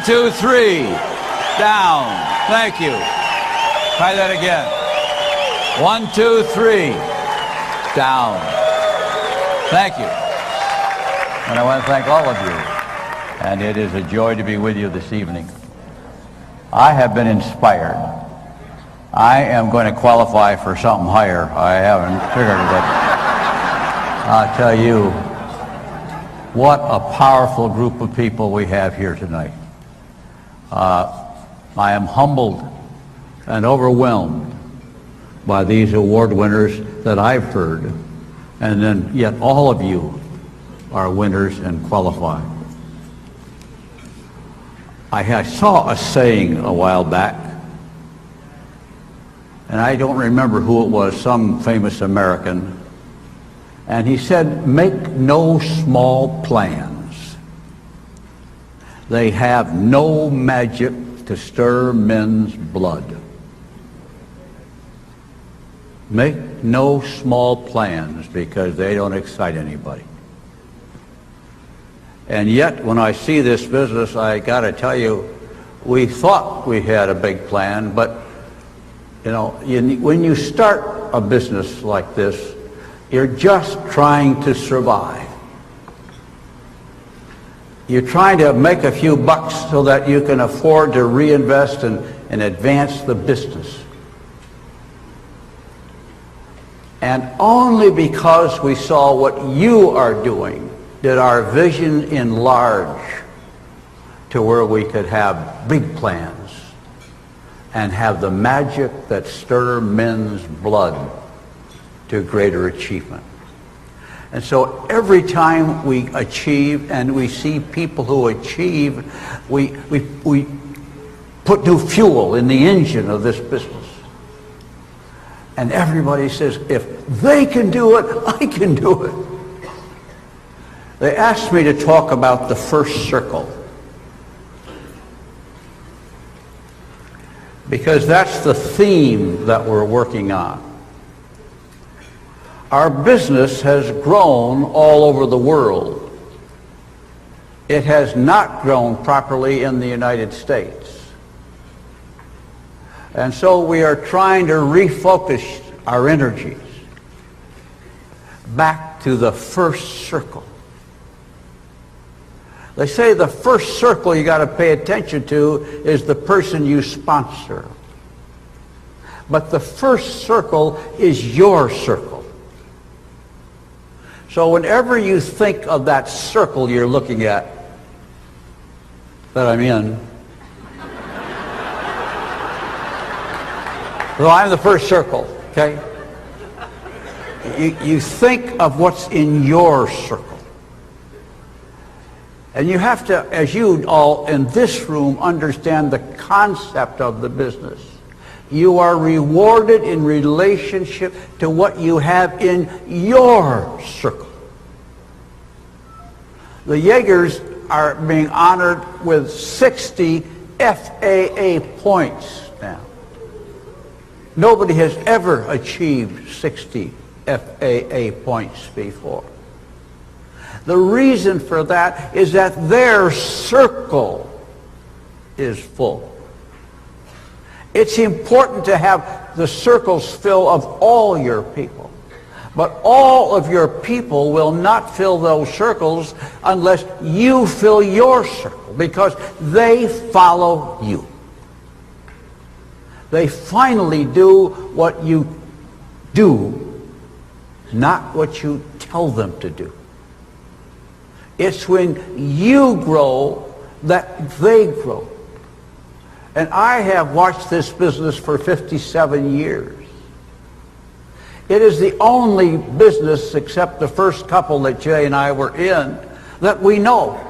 2, 3. Down. Thank you. Try that again. 1, 2, 3. Down. Thank you. And I want to thank all of you. And it is a joy to be with you this evening. I have been inspired. I am going to qualify for something higher. I haven't figured it out. I'll tell you, what a powerful group of people we have here tonight. I am humbled and overwhelmed by these award winners that I've heard, and then yet all of you are winners and qualified. I saw a saying a while back, and I don't remember who it was, some famous American, and he said, make no small plans. They have no magic to stir men's blood. Make no small plans because they don't excite anybody. And yet, when I see this business, I got to tell you, we thought we had a big plan, but you know, when you start a business like this, you're just trying to survive. You're trying to make a few bucks so that you can afford to reinvest and advance the business. And only because we saw what you are doing did our vision enlarge to where we could have big plans and have the magic that stir men's blood to greater achievement. And so every time we achieve and we see people who achieve, we put new fuel in the engine of this business. And everybody says, if they can do it, I can do it. They asked me to talk about the first circle, because that's the theme that we're working on. Our business has grown all over the world. It has not grown properly in the United States. And so we are trying to refocus our energies back to the first circle. They say the first circle you got to pay attention to is the person you sponsor. But the first circle is your circle. So whenever you think of that circle you're looking at, that I'm in, so I'm the first circle, okay? You think of what's in your circle. And you have to, as you all in this room understand the concept of the business, you are rewarded in relationship to what you have in your circle. The Jaegers are being honored with 60 FAA points now. Nobody has ever achieved 60 FAA points before. The reason for that is that their circle is full. It's important to have the circles full of all your people. But all of your people will not fill those circles unless you fill your circle, because they follow you. They finally do what you do, not what you tell them to do. It's when you grow that they grow. And I have watched this business for 57 years. It is the only business, except the first couple that Jay and I were in, that we know.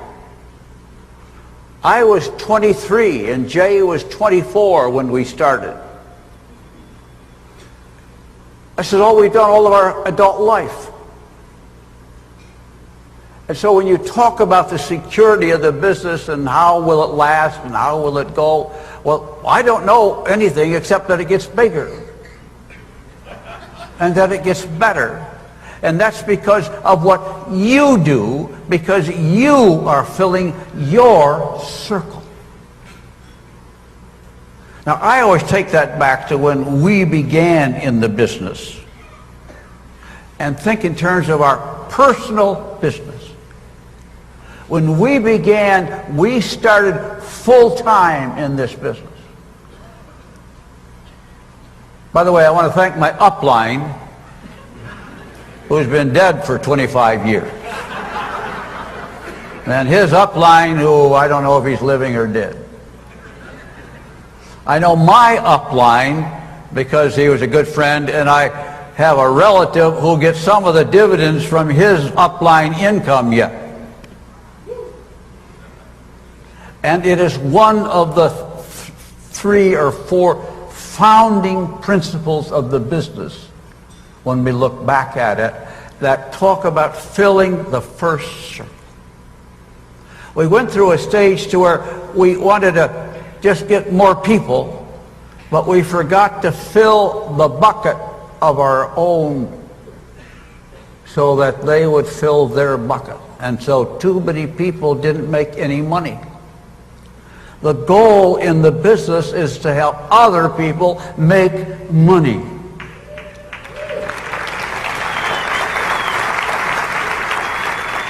I was 23 and Jay was 24 when we started. I said, oh, we've done all of our adult life. And so when you talk about the security of the business and how will it last and how will it go, well, I don't know anything except that it gets bigger and that it gets better. And that's because of what you do, because you are filling your circle. Now, I always take that back to when we began in the business and think in terms of our personal business. When we began, we started full-time in this business. By the way, I want to thank my upline, who's been dead for 25 years. And his upline, who I don't know if he's living or dead. I know my upline because he was a good friend, and I have a relative who gets some of the dividends from his upline income yet. And it is one of the 3 or 4 founding principles of the business, when we look back at it, that talk about filling the first circle. We went through a stage to where we wanted to just get more people, but we forgot to fill the bucket of our own so that they would fill their bucket. And so too many people didn't make any money. The goal in the business is to help other people make money.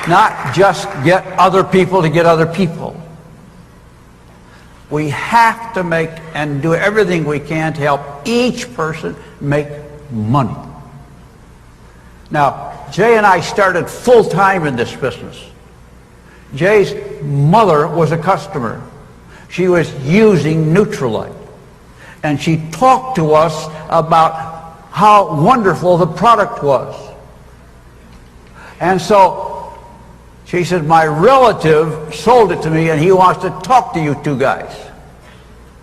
Not just get other people to get other people. We have to make and do everything we can to help each person make money. Now, Jay and I started full-time in this business. Jay's mother was a customer. She was using Nutrilite. And she talked to us about how wonderful the product was. And so she said, my relative sold it to me and he wants to talk to you two guys.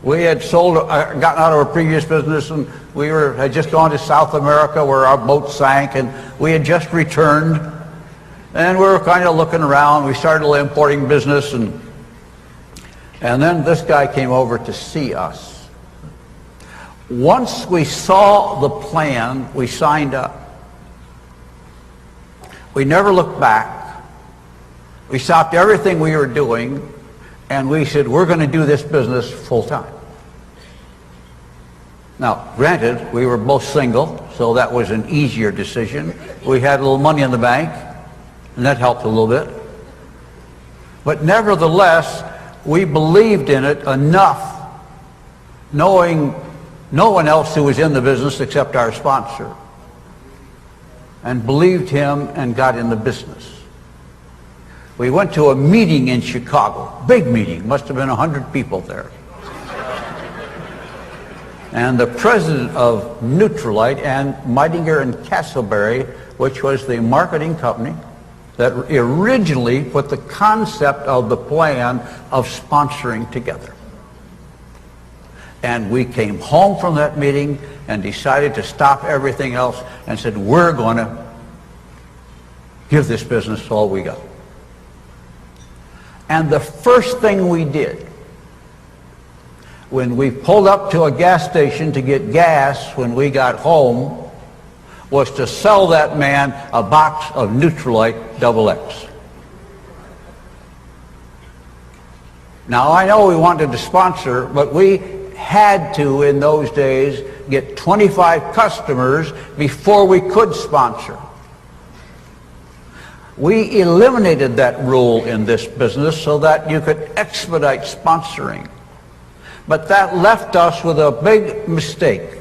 We had gotten out of our previous business, and we had just gone to South America where our boat sank, and we had just returned. And we were kind of looking around. We started a little importing business, and then this guy came over to see us. Once we saw the plan, we signed up. We never looked back. We stopped everything we were doing, and we said, we're going to do this business full time. Now, granted, we were both single, so that was an easier decision. We had a little money in the bank, and that helped a little bit. But nevertheless, we believed in it enough, knowing no one else who was in the business except our sponsor, and believed him and got in the business. We went to a meeting in Chicago, big meeting, must have been 100 people there. And the president of Nutrilite and Meitinger and Castleberry, which was the marketing company that originally put the concept of the plan of sponsoring together. And we came home from that meeting and decided to stop everything else and said, we're going to give this business all we got. And the first thing we did when we pulled up to a gas station to get gas when we got home was to sell that man a box of Nutrilite XX. Now, I know we wanted to sponsor, but we had to, in those days, get 25 customers before we could sponsor. We eliminated that rule in this business so that you could expedite sponsoring. But that left us with a big mistake,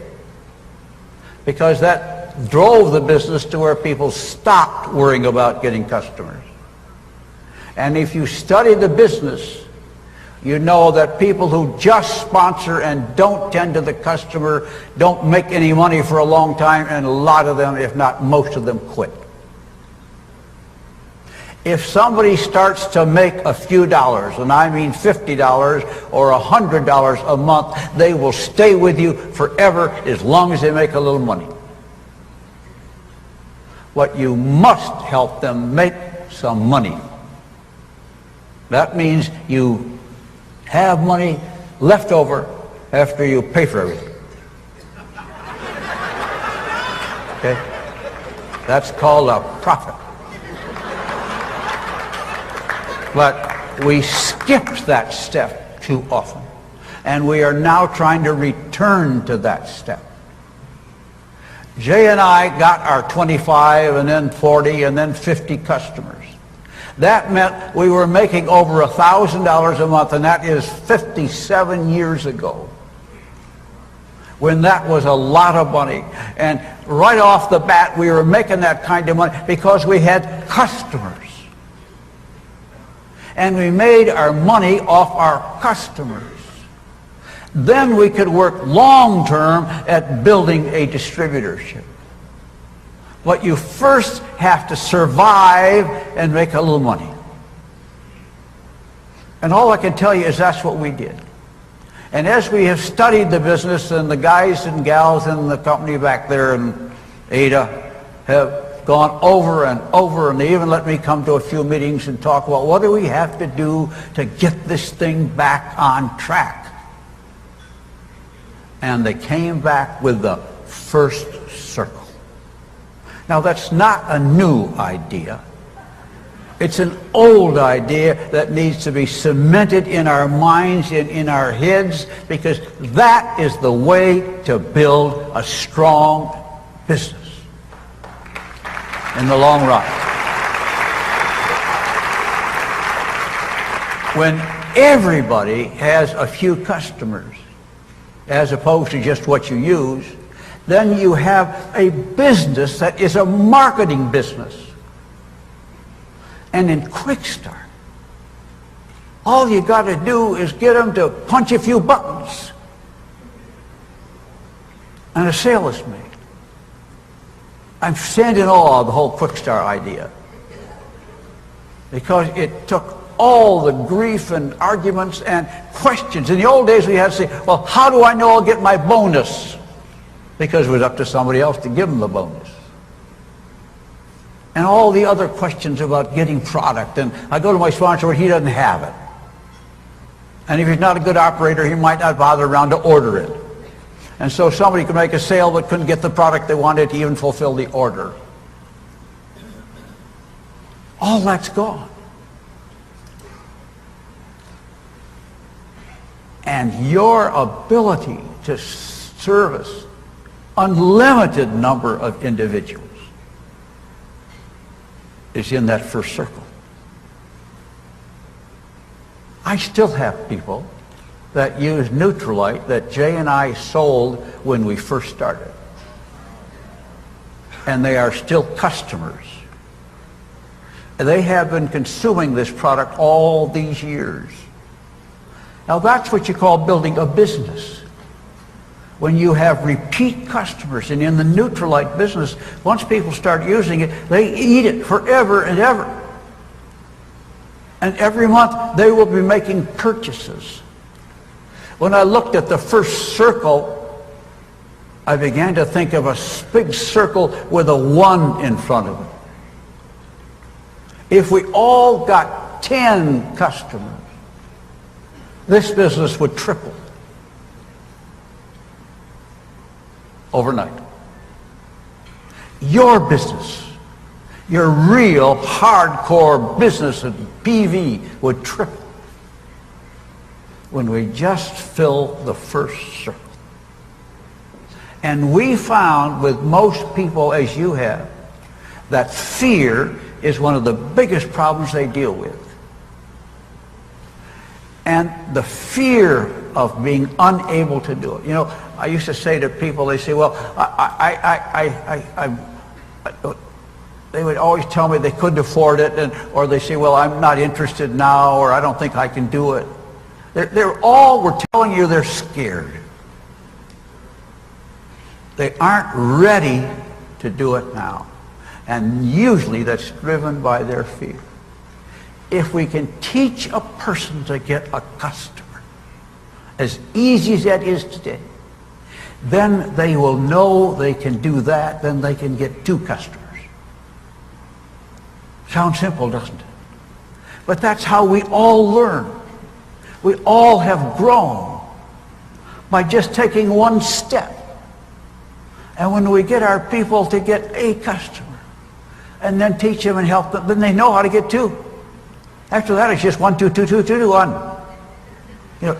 because that drove the business to where people stopped worrying about getting customers. And if you study the business, you know that people who just sponsor and don't tend to the customer don't make any money for a long time, and a lot of them, if not most of them, quit. If somebody starts to make a few dollars, and I mean $50 or $100 a month, they will stay with you forever as long as they make a little money. But you must help them make some money. That means you have money left over after you pay for everything. Okay? That's called a profit. But we skipped that step too often. And we are now trying to return to that step. Jay and I got our 25 and then 40 and then 50 customers. That meant we were making over $1,000 a month, and that is 57 years ago, when that was a lot of money. And right off the bat, we were making that kind of money because we had customers. And we made our money off our customers. Then we could work long-term at building a distributorship. But you first have to survive and make a little money. And all I can tell you is that's what we did. And as we have studied the business, and the guys and gals in the company back there in Ada have gone over and over, and they even let me come to a few meetings and talk about what do we have to do to get this thing back on track. And they came back with the first circle. Now that's not a new idea. It's an old idea that needs to be cemented in our minds and in our heads, because that is the way to build a strong business in the long run. When everybody has a few customers, as opposed to just what you use, then you have a business that is a marketing business. And in Quick Start, all you got to do is get them to punch a few buttons, and a sale is made. I'm standing in awe of the whole Quick Start idea, because it took all the grief and arguments and questions. In the old days, we had to say, well, how do I know I'll get my bonus? Because it was up to somebody else to give them the bonus. And all the other questions about getting product. And I go to my sponsor and he doesn't have it. And if he's not a good operator, he might not bother around to order it. And so somebody could make a sale but couldn't get the product they wanted to even fulfill the order. All that's gone. And your ability to service unlimited number of individuals is in that first circle. I still have people that use Neutralite that Jay and I sold when we first started. And they are still customers. They have been consuming this product all these years. Now that's what you call building a business. When you have repeat customers, and in the Neutralite business, once people start using it, they eat it forever and ever. And every month they will be making purchases. When I looked at the first circle, I began to think of a big circle with a 1 in front of it. If we all got 10 customers, this business would triple overnight. Your business, your real hardcore business at PV would triple when we just fill the first circle. And we found with most people, as you have, that fear is one of the biggest problems they deal with. And the fear of being unable to do it. You know, I used to say to people, they say, well, they would always tell me they couldn't afford it, or they say, well, I'm not interested now, or I don't think I can do it. They're all, we're telling you they're scared. They aren't ready to do it now. And usually that's driven by their fear. If we can teach a person to get a customer, as easy as that is today, then they will know they can do that, then they can get 2 customers. Sounds simple, doesn't it? But that's how we all learn. We all have grown by just taking one step. And when we get our people to get a customer, and then teach them and help them, then they know how to get 2. After that, it's just 1, 2, 2, 2, 2, 1. You know,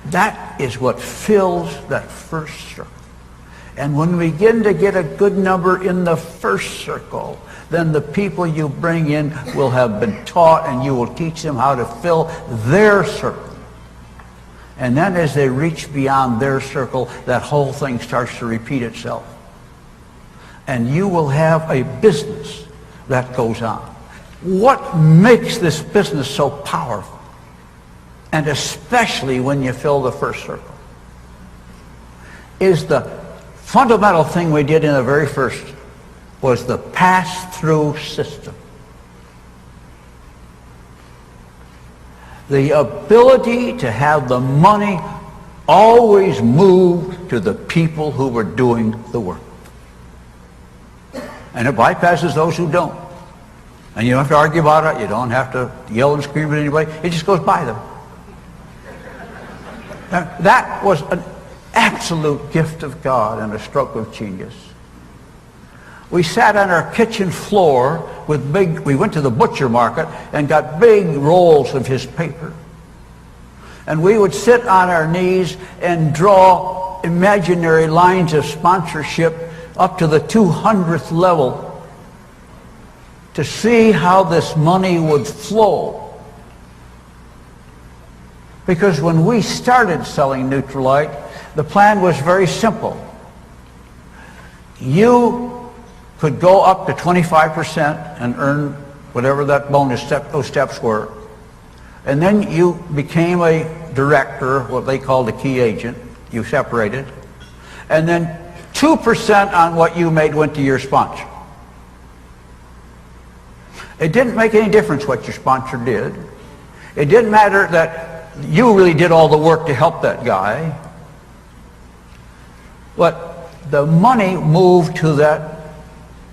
that that is what fills that first circle. And when we begin to get a good number in the first circle, then the people you bring in will have been taught, and you will teach them how to fill their circle. And then as they reach beyond their circle, that whole thing starts to repeat itself. And you will have a business that goes on. What makes this business so powerful? And especially when you fill the first circle, is the fundamental thing we did in the very first was the pass-through system. The ability to have the money always move to the people who were doing the work. And it bypasses those who don't. And you don't have to argue about it. You don't have to yell and scream at anybody. It just goes by them. Now, that was an absolute gift of God and a stroke of genius. We sat on our kitchen floor with we went to the butcher market and got big rolls of his paper. And we would sit on our knees and draw imaginary lines of sponsorship up to the 200th level to see how this money would flow. Because when we started selling Neutralite, the plan was very simple. You could go up to 25% and earn whatever that bonus those steps were. And then you became a director, what they called a key agent. You separated. And then 2% on what you made went to your sponsor. It didn't make any difference what your sponsor did. It didn't matter that you really did all the work to help that guy. But the money moved to that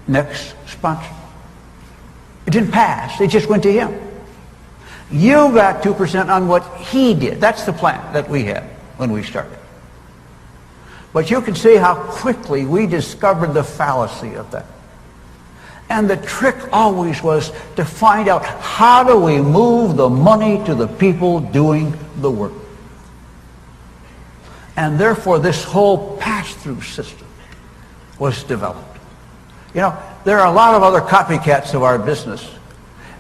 next sponsor. It didn't pass. It just went to him. You got 2% on what he did. That's the plan that we had when we started. But you can see how quickly we discovered the fallacy of that. And the trick always was to find out, how do we move the money to the people doing the work? And therefore this whole pass-through system was developed. You know, there are a lot of other copycats of our business.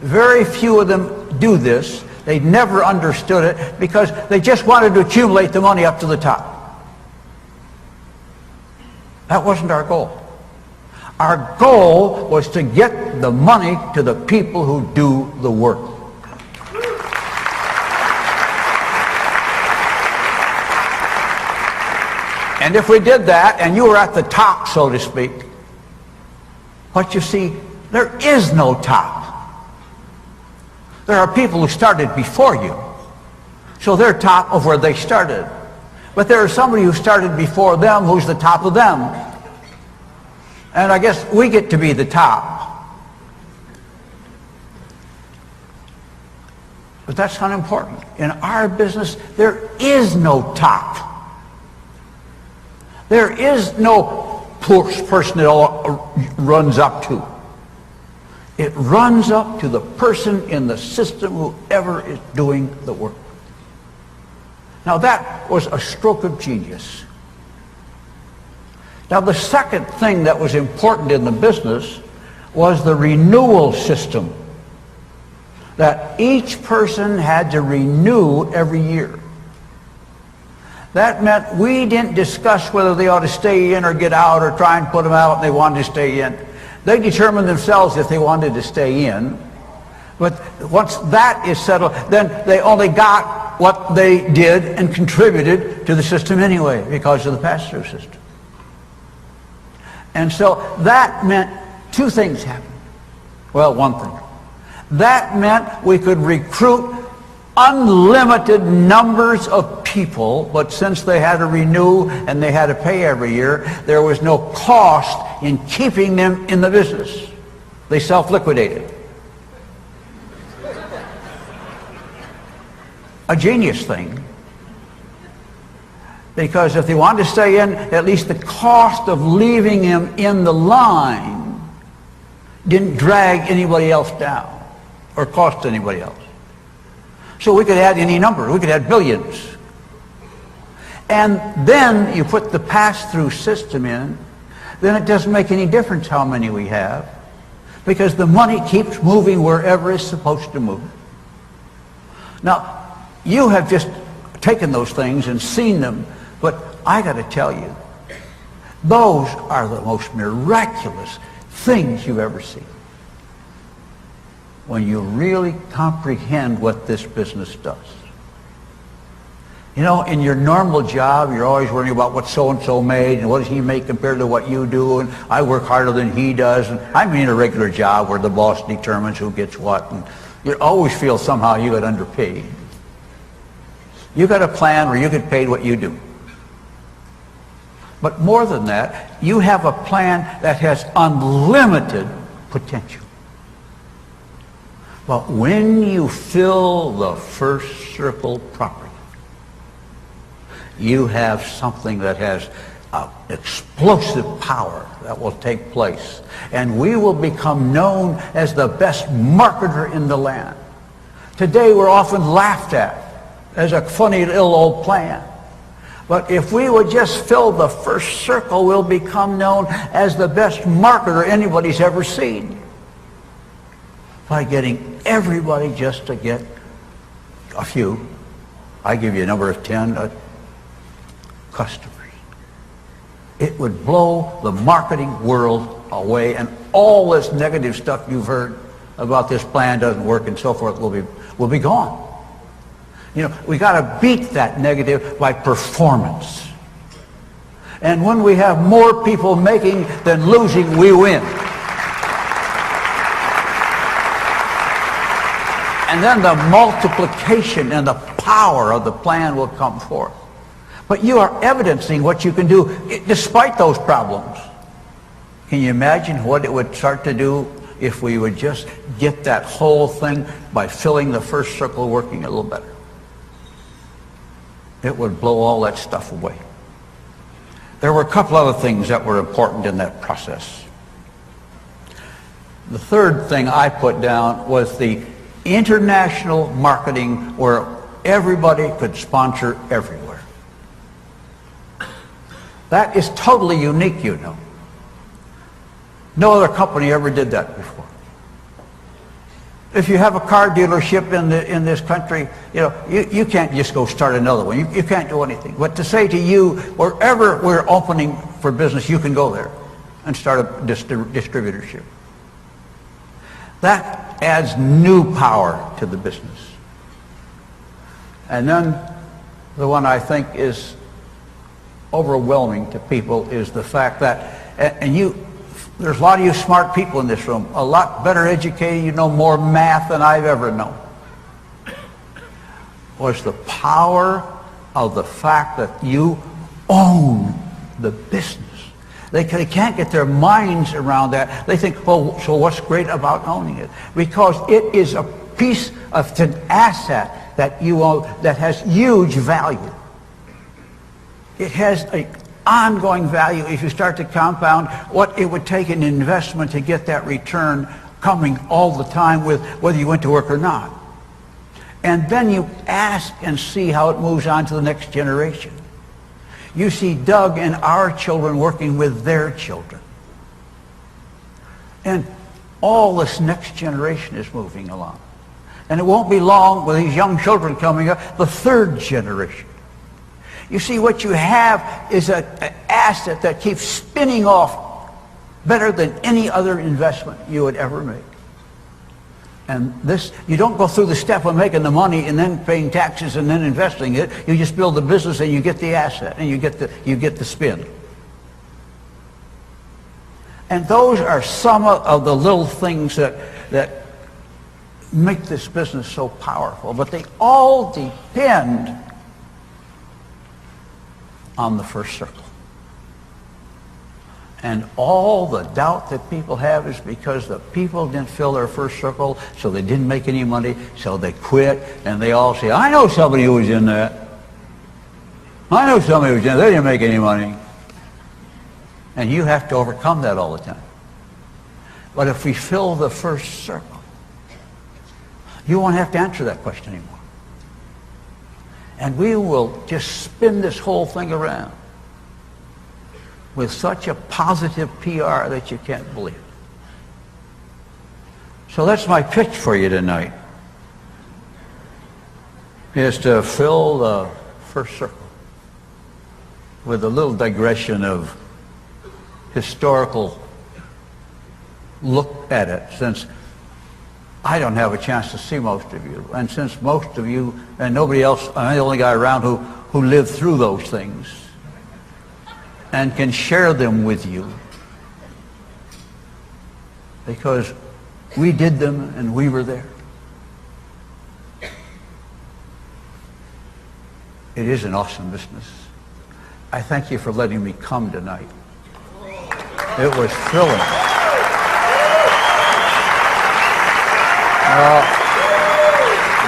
Very few of them do this. They never understood it because they just wanted to accumulate the money up to the top. That wasn't our goal. Our goal was to get the money to the people who do the work. And if we did that, and you were at the top, so to speak, but you see, there is no top. There are people who started before you, so they're top of where they started. But there is somebody who started before them who's the top of them. And I guess we get to be the top. But that's not important. In our business, there is no top. There is no person it all runs up to. It runs up to the person in the system, whoever is doing the work. Now that was a stroke of genius. Now the second thing that was important in the business was the renewal system. That each person had to renew every year. That meant we didn't discuss whether they ought to stay in or get out, or try and put them out and they wanted to stay in. They determined themselves if they wanted to stay in. But once that is settled, then they only got what they did and contributed to the system anyway because of the pass-through system. And so that meant two things happened. Well, one thing. That meant we could recruit unlimited numbers of people, but since they had to renew and they had to pay every year, there was no cost in keeping them in the business. They self-liquidated. A genius thing. Because if they wanted to stay in, at least the cost of leaving him in the line didn't drag anybody else down or cost anybody else. So we could add any number. We could add billions. and then you put the pass-through system in, then it doesn't make any difference how many we have, because the money keeps moving wherever it's supposed to move. Now, you have just taken those things and seen them, but I got to tell you, those are the most miraculous things you've ever seen. When you really comprehend what this business does. You know, in your normal job, you're always worrying about what so-and-so made and what does he make compared to what you do, and I work harder than he does. And I mean a regular job where the boss determines who gets what, and you always feel somehow you got underpaid. You got a plan where you get paid what you do. But more than that, you have a plan that has unlimited potential. But when you fill the first circle properly, you have something that has explosive power that will take place. And we will become known as the best marketer in the land. Today we're often laughed at as a funny little old plan. But if we would just fill the first circle, we'll become known as the best marketer anybody's ever seen. By getting everybody just to get a few. I give you a number of 10 customers. It would blow the marketing world away, and all this negative stuff you've heard about this plan doesn't work and so forth will be gone. You know, we got to beat that negative by performance. And when we have more people making than losing, we win. And then the multiplication and the power of the plan will come forth. But you are evidencing what you can do despite those problems. Can you imagine what it would start to do if we would just get that whole thing by filling the first circle working a little better? It would blow all that stuff away. There were a couple other things that were important in that process. The third thing I put down was the international marketing where everybody could sponsor everywhere. That is totally unique, you know. No other company ever did that before. If you have a car dealership in this country, you know, you can't just go start another one. You can't do anything. But to say to you, wherever we're opening for business, you can go there and start a distributorship. That adds new power to the business. And then the one I think is overwhelming to people is the fact that, there's a lot of you smart people in this room, a lot better educated, you know more math than I've ever known, was the power of the fact that you own the business. They can't get their minds around that. They think, well, so what's great about owning it? Because it is a piece of an asset that you own that has huge value. It has an ongoing value if you start to compound what it would take an investment to get that return coming all the time with whether you went to work or not. And then you ask and see how it moves on to the next generation. You see Doug and our children working with their children. And all this next generation is moving along. And it won't be long with these young children coming up, the third generation. You see, what you have is an asset that keeps spinning off better than any other investment you would ever make. And this, you don't go through the step of making the money and then paying taxes and then investing it. You just build the business and you get the asset and you get the spin. And those are some of the little things that make this business so powerful. But they all depend on the first circle. And all the doubt that people have is because the people didn't fill their first circle, so they didn't make any money, so they quit, and they all say, I know somebody who was in that. I know somebody who was in that. They didn't make any money. And you have to overcome that all the time. But if we fill the first circle, you won't have to answer that question anymore. And we will just spin this whole thing around with such a positive PR that you can't believe it. So that's my pitch for you tonight, is to fill the first circle with a little digression of historical look at it, since I don't have a chance to see most of you, and since most of you and nobody else, I'm the only guy around who lived through those things and can share them with you, because we did them and we were there. It is an awesome business. I thank you for letting me come tonight. It was thrilling.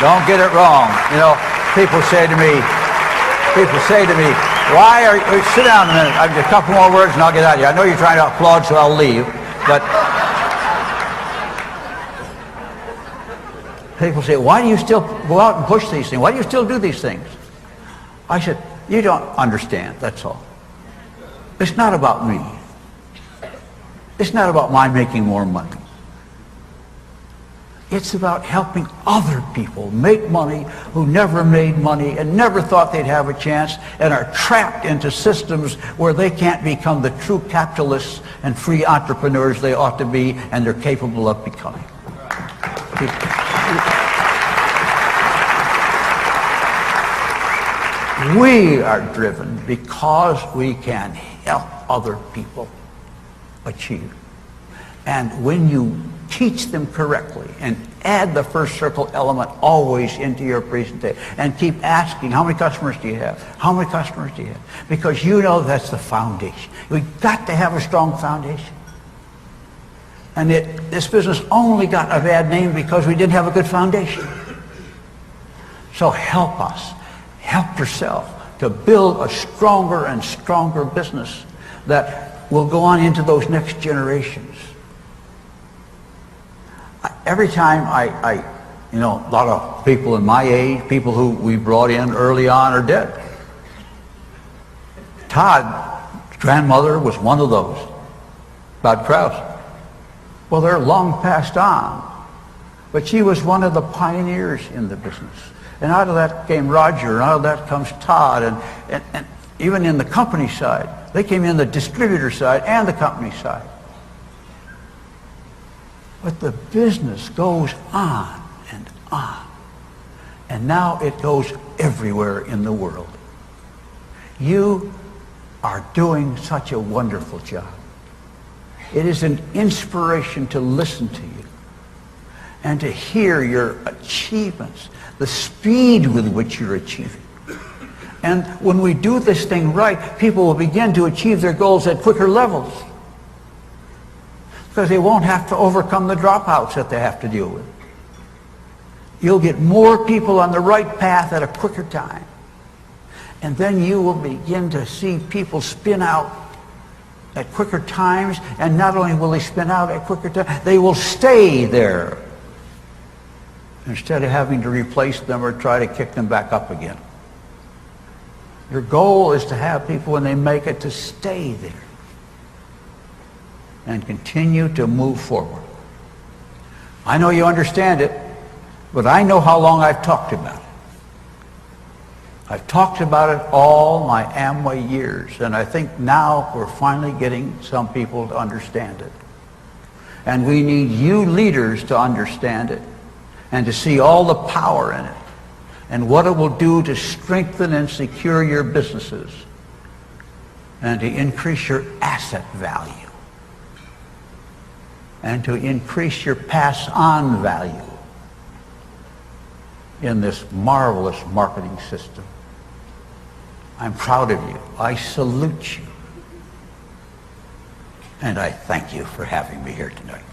Don't get it wrong. You know, people say to me, why are you, sit down a minute, I've got a couple more words and I'll get out of here. I know you're trying to applaud, so I'll leave, but people say, why do you still go out and push these things? Why do you still do these things? I said, you don't understand, that's all. It's not about me. It's not about my making more money. It's about helping other people make money who never made money and never thought they'd have a chance and are trapped into systems where they can't become the true capitalists and free entrepreneurs they ought to be and they're capable of becoming. We are driven because we can help other people achieve. And when you teach them correctly and add the first circle element always into your presentation and keep asking, how many customers do you have? How many customers do you have? Because you know that's the foundation. We've got to have a strong foundation. And this business only got a bad name because we didn't have a good foundation. So help us. Help yourself to build a stronger and stronger business that will go on into those next generations. Every time a lot of people in my age, people who we brought in early on are dead. Todd's grandmother was one of those, Todd Krause. Well, they're long passed on, but she was one of the pioneers in the business. And out of that came Roger, and out of that comes Todd, and even in the company side. They came in the distributor side and the company side. But the business goes on and on. And now it goes everywhere in the world. You are doing such a wonderful job. It is an inspiration to listen to you and to hear your achievements, the speed with which you're achieving. And when we do this thing right, people will begin to achieve their goals at quicker levels, because they won't have to overcome the dropouts that they have to deal with. You'll get more people on the right path at a quicker time. And then you will begin to see people spin out at quicker times, and not only will they spin out at quicker times, they will stay there instead of having to replace them or try to kick them back up again. Your goal is to have people, when they make it, to stay there and continue to move forward. I know you understand it, but I know how long I've talked about it. I've talked about it all my Amway years, and I think now we're finally getting some people to understand it. And we need you leaders to understand it and to see all the power in it and what it will do to strengthen and secure your businesses and to increase your asset value and to increase your pass-on value in this marvelous marketing system. I'm proud of you. I salute you. And I thank you for having me here tonight.